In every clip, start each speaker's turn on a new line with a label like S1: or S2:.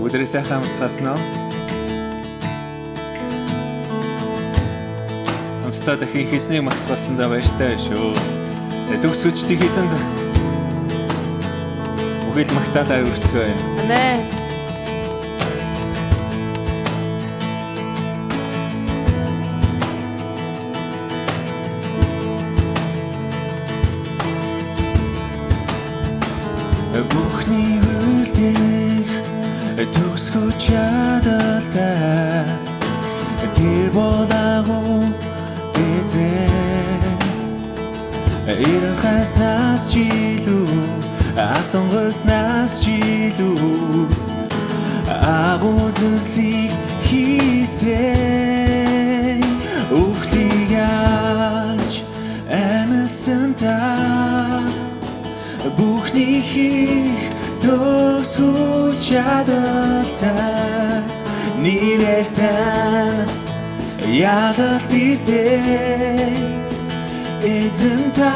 S1: Өдрөө сайхан амарцгаасан уу? Хамтдаа дахин хийснийг магтгаасандаа баяртай шүү. Төгс хүчтэй хийсэнд бүхэл магтаалаа өргөцгөөе.
S2: Амен.
S1: Бүхний үлдэх төгсгөө чадалтай тэр болаагу эзэн ирэн хаснаас жилүү асонгоснаас жилүү агуу зүйлсийг хийсэн үхлийг яаж амьсан та бүхний хийх төгсгөө чадалтай нэрээр яагаад ирдээ эзэн та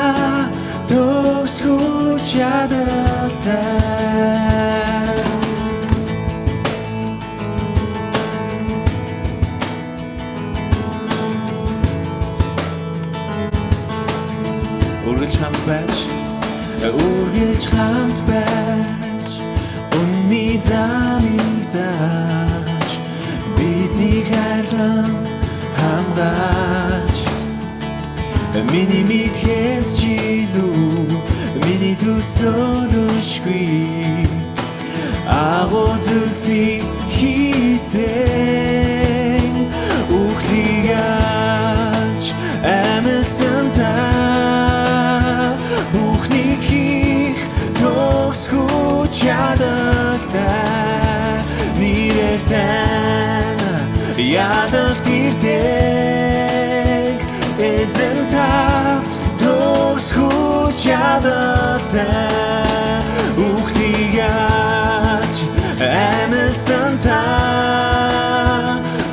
S1: төгсгөө чадалтай үргэлж хамт байж үргэлж хамт байж үнний замыг зааж бидний хайрлан хамгаалж миний мэдхээс жилүү миний төсөөлөшгүй агуу зүйлсийг хийсэн үхлийг яаж амьсан та бүхнийг хийх төгсгөө чадалтай нэрээр яагаад ирдэг эзэн та төгсгөө чадалтай үхлийг яаж амьсан та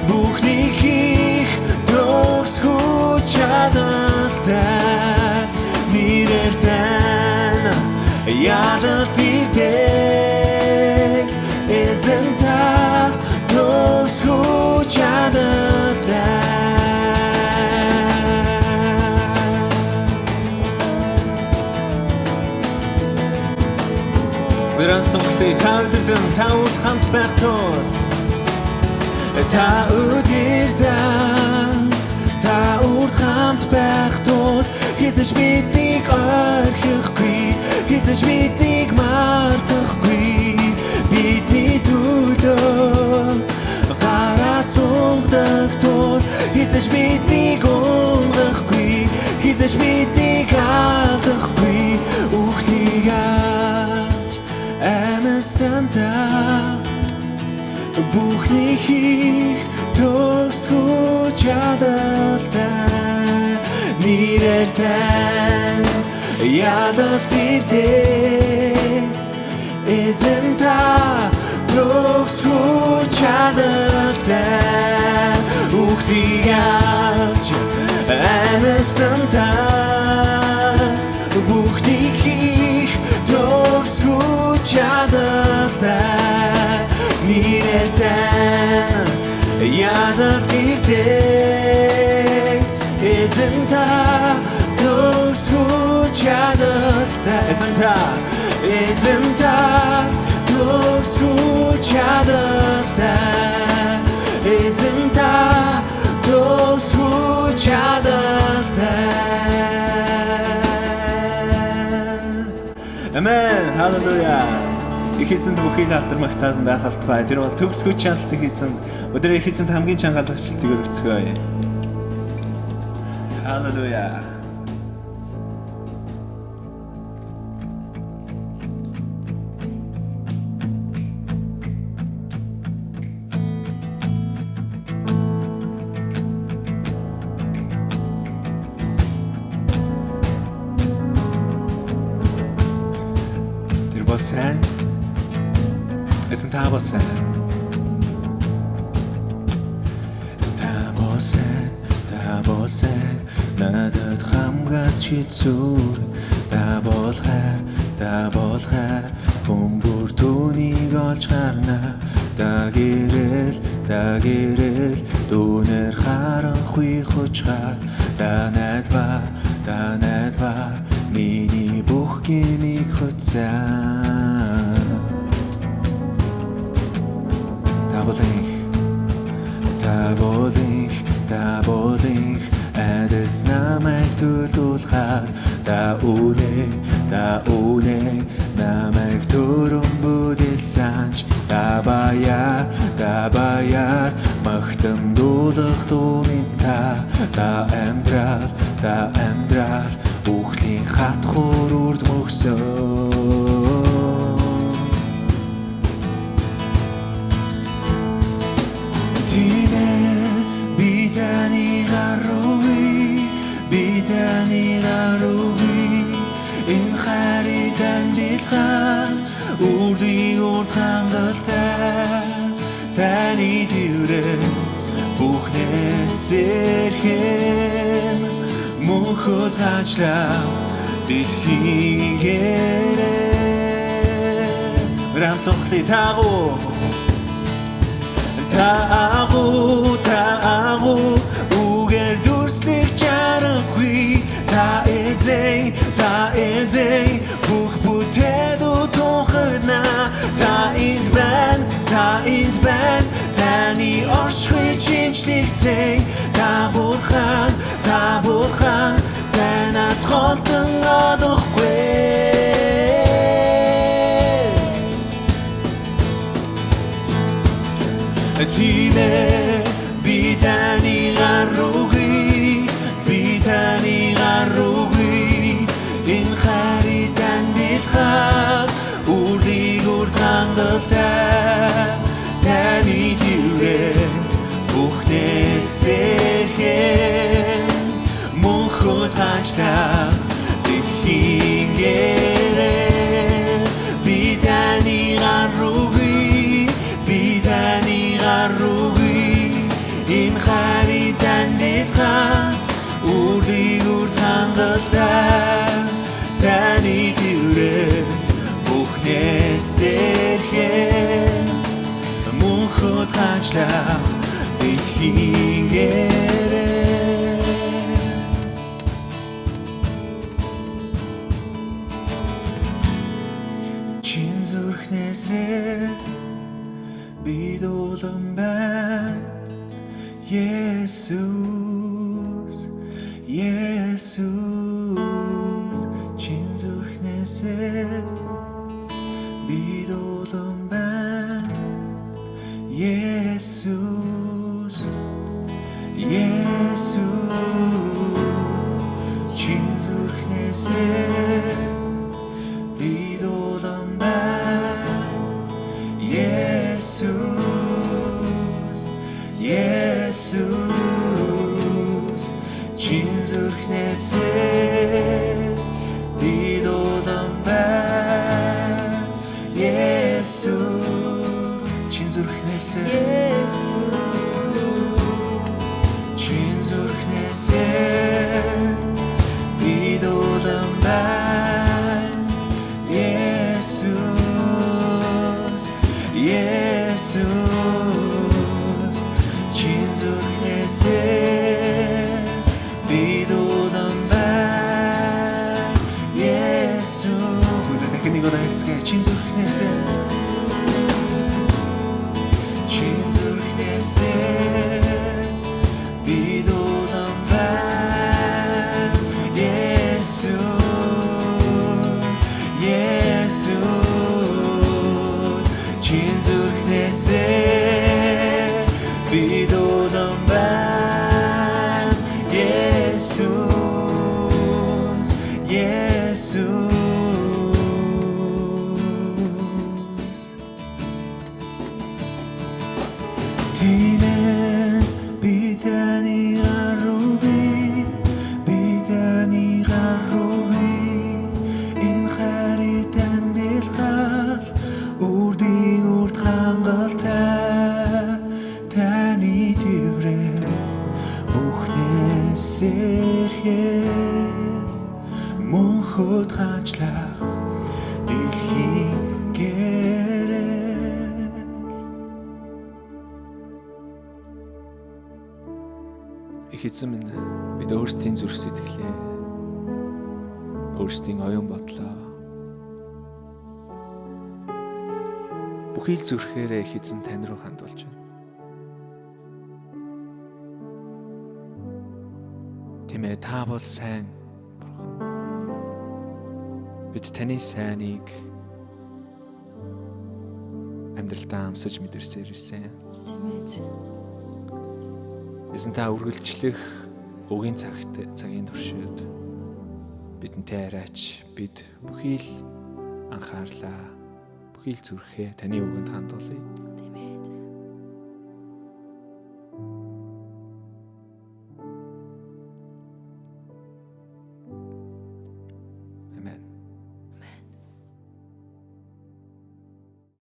S1: бүхнийг хийх төгсгөө чадалтай нэрээр яагаад ирдэг эзэн та төгсгөө чадалтай Биранстонхлыг та өдөрдөн та урд хамт байх тул та өдөрдөн та урд хамт байх тул хэзээ ч биднийг орхихгүй хэзээ ч биднийг мартахгүй бидний төлөө гараа сунгадаг тул хэзээ ч биднийг унгахгүй хэзээ ч биднийг алдахгүй үхлийг яаж амьсан та бүхний хийх төгсгөө чадалтай нэрээр яагаад ирдэг эзэн та төгсгөө чадалтай үхлийг яаж амьсан та бүхнийг хийх төгсгөө чадалтай нэрээр яагаад ирдэг эзэн та төгсгөө чадалтай эзэн та төгсгөө чадалтай эзэн та төгсгөө чадалтай Амен халелуя их эзэнд бүхий л алдар магтаад байх алтгай тэр бол төгсгөө чадалтай эзэнд өдрөө их эзэнд хамгийн чанга алдаршилтыг өргөцгөөе халелуя Сайн эзэн та болсон надад хамгаас чи зүр та бол хайр та болгай бөмбөр түүнийг олж гарна та гэрэл дүүнэр харанхуй хучгаар та найдвар миний бүх гмийг хөтсөн та болих эдэс намайг төлөвлөхөөр та үнэ намайг төрөн бүдэлсанч та баяр магтамдуулах төвийн та амьдрал бүхлийн хатхуур үрд мөксөн Bitani garubi in kharidan dilkhan urdi urthangalta tani dure bukhne serhem mukhot hachla dilhingere ram tokhli tagu uger durslik charaqui ta edzei buch butedu tokhna ta indban tani oshwi chinchlik zey ta burkhan tanas khotun adokhwe Time bitani garugi in kharidan dilkhar urdi urthangalta tani dure bukhne serhem mukhot hachtar dilhingere bitani garugi in kharidan dilkhar urdi urthangalta tani dure bukhne serhem mukhot hachlar dilhingere чин зүрхнээсээ бид улам байна Jesus чин зүрхнээсээ бид улам байна Jesus чин зүрхнээсээ бид улам байна Jesus чин зүрхнээсээ бид улам байна Jesus чин зүрхнээсээ бид улам байна Jesus чин зүрхнээсээ бид улам байна Jesus дахин нэг удаа чин зүрхнээсээ бид улам байна Jesus чин зүрхнээсээ бид улам байна Jesus Time bitani garubi in kharidan dilkhar urdi urthangalta tani dure bukhne serhem mukhot hachlar эзэн минь бид өөрсдийн зүрх сэтгэлээ, өөрсдийн оюун бодлоо бүхий л зүрхээрээ их эзэн тань руу хандуулж байна. Тэмээ та бол сайн Бурхан. Бид таны сайныг амьдралдаа амсаж мэдэрсээр ирсэн. Эзэн та үргэлжлэх өгийн цагийн туршид бидэнтэй арайч, бид бүхий л анхаарлаа, бүхий л зүрхээ таны үгэнд хандуулъя. Амен.